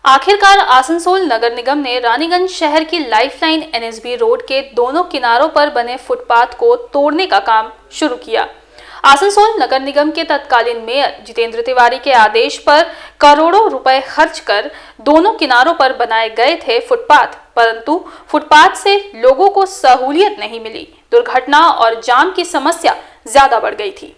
आखिरकार आसनसोल नगर निगम ने रानीगंज शहर की लाइफलाइन एनएसबी रोड के दोनों किनारों पर बने फुटपाथ को तोड़ने का काम शुरू किया। आसनसोल नगर निगम के तत्कालीन मेयर जितेंद्र तिवारी के आदेश पर करोड़ों रुपए खर्च कर दोनों किनारों पर बनाए गए थे फुटपाथ, परंतु फुटपाथ से लोगों को सहूलियत नहीं मिली। दुर्घटना और जाम की समस्या ज्यादा बढ़ गई थी।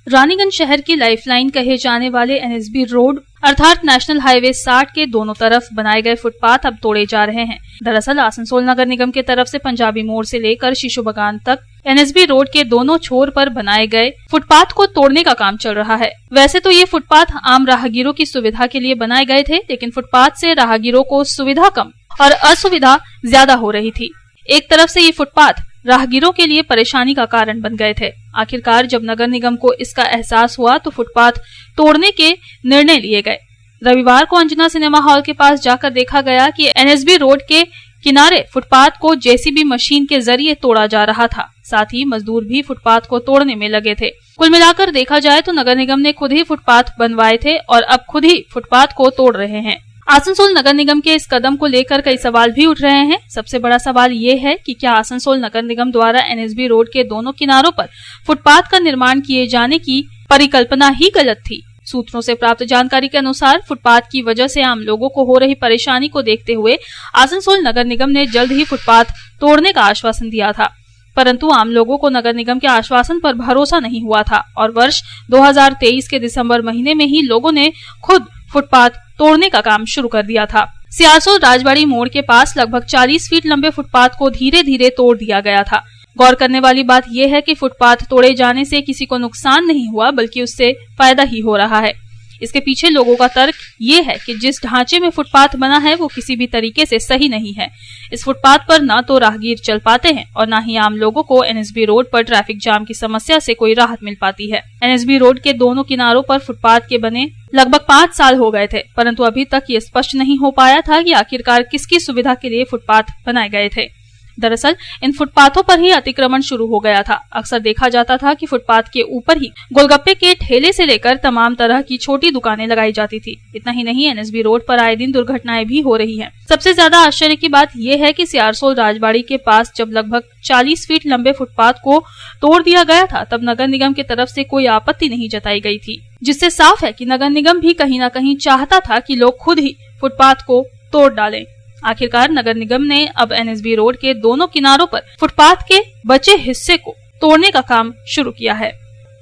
रानीगंज शहर की लाइफलाइन कहे जाने वाले एनएसबी रोड अर्थात नेशनल हाईवे 60 के दोनों तरफ बनाए गए फुटपाथ अब तोड़े जा रहे हैं। दरअसल आसनसोल नगर निगम के तरफ से पंजाबी मोड़ से लेकर शिशु बागान तक एनएसबी रोड के दोनों छोर पर बनाए गए फुटपाथ को तोड़ने का काम चल रहा है। वैसे तो ये फुटपाथ आम राहगीरों की सुविधा के लिए बनाए गए थे, लेकिन फुटपाथ से राहगीरों को सुविधा कम और असुविधा ज्यादा हो रही थी। एक तरफ से ये फुटपाथ राहगीरों के लिए परेशानी का कारण बन गए थे। आखिरकार जब नगर निगम को इसका एहसास हुआ तो फुटपाथ तोड़ने के निर्णय लिए गए। रविवार को अंजना सिनेमा हॉल के पास जाकर देखा गया कि एनएसबी रोड के किनारे फुटपाथ को जेसीबी मशीन के जरिए तोड़ा जा रहा था। साथ ही मजदूर भी फुटपाथ को तोड़ने में लगे थे। कुल मिलाकर देखा जाए तो नगर निगम ने खुद ही फुटपाथ बनवाए थे और अब खुद ही फुटपाथ को तोड़ रहे हैं। आसनसोल नगर निगम के इस कदम को लेकर कई सवाल भी उठ रहे हैं। सबसे बड़ा सवाल ये है कि क्या आसनसोल नगर निगम द्वारा एनएसबी रोड के दोनों किनारों पर फुटपाथ का निर्माण किए जाने की परिकल्पना ही गलत थी। सूत्रों से प्राप्त जानकारी के अनुसार फुटपाथ की वजह से आम लोगों को हो रही परेशानी को देखते हुए आसनसोल नगर निगम ने जल्द ही फुटपाथ तोड़ने का आश्वासन दिया था, परंतु आम लोगों को नगर निगम के आश्वासन पर भरोसा नहीं हुआ था और वर्ष 2023 के दिसंबर महीने में ही लोगों ने खुद फुटपाथ तोड़ने का काम शुरू कर दिया था। सियारसोल राजबाड़ी मोड़ के पास लगभग 40 फीट लंबे फुटपाथ को धीरे धीरे तोड़ दिया गया था। गौर करने वाली बात यह है कि फुटपाथ तोड़े जाने से किसी को नुकसान नहीं हुआ, बल्कि उससे फायदा ही हो रहा है। इसके पीछे लोगों का तर्क ये है कि जिस ढांचे में फुटपाथ बना है वो किसी भी तरीके से सही नहीं है। इस फुटपाथ पर न तो राहगीर चल पाते हैं और न ही आम लोगों को एनएसबी रोड पर ट्रैफिक जाम की समस्या से कोई राहत मिल पाती है। एनएसबी रोड के दोनों किनारों पर फुटपाथ के बने लगभग 5 साल हो गए थे, परंतु अभी तक ये स्पष्ट नहीं हो पाया था कि आखिरकार किसकी सुविधा के लिए फुटपाथ बनाए गए थे। दरअसल इन फुटपाथों पर ही अतिक्रमण शुरू हो गया था। अक्सर देखा जाता था कि फुटपाथ के ऊपर ही गोलगप्पे के ठेले से लेकर तमाम तरह की छोटी दुकानें लगाई जाती थी। इतना ही नहीं, एनएसबी रोड पर आए दिन दुर्घटनाएं भी हो रही हैं। सबसे ज्यादा आश्चर्य की बात यह है कि सियारसोल राजबाड़ी के पास जब लगभग 40 फीट लंबे फुटपाथ को तोड़ दिया गया था, तब नगर निगम की तरफ से कोई आपत्ति नहीं जताई गई थी, जिससे साफ है कि नगर निगम भी कहीं न कहीं चाहता था कि लोग खुद ही फुटपाथ को तोड़ डालें। आखिरकार नगर निगम ने अब एनएसबी रोड के दोनों किनारों पर फुटपाथ के बचे हिस्से को तोड़ने का काम शुरू किया है।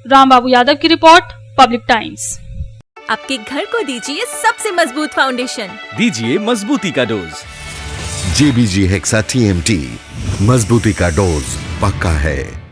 राम बाबू यादव की रिपोर्ट, पब्लिक टाइम्स। आपके घर को दीजिए सबसे मजबूत फाउंडेशन, दीजिए मजबूती का डोज। JBG हेक्सा TMT, मजबूती का डोज पक्का है।